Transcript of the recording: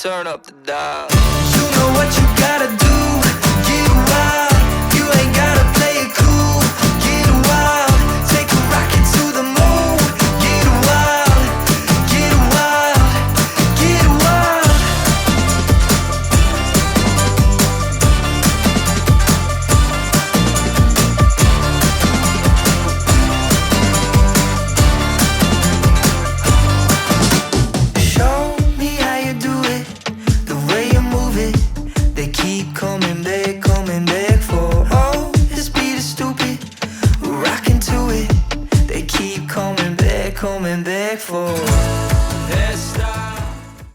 turn up the dial. You know what you gotta do, get wild. You ain't gotta play it cool, get wild. Take a rocket to the moon, get wild, get wild, get wild. Show me how you do it, the way you move it. They keep coming back for. Oh, this beat is stupid, we're rocking to it. They keep coming back for. Let's start.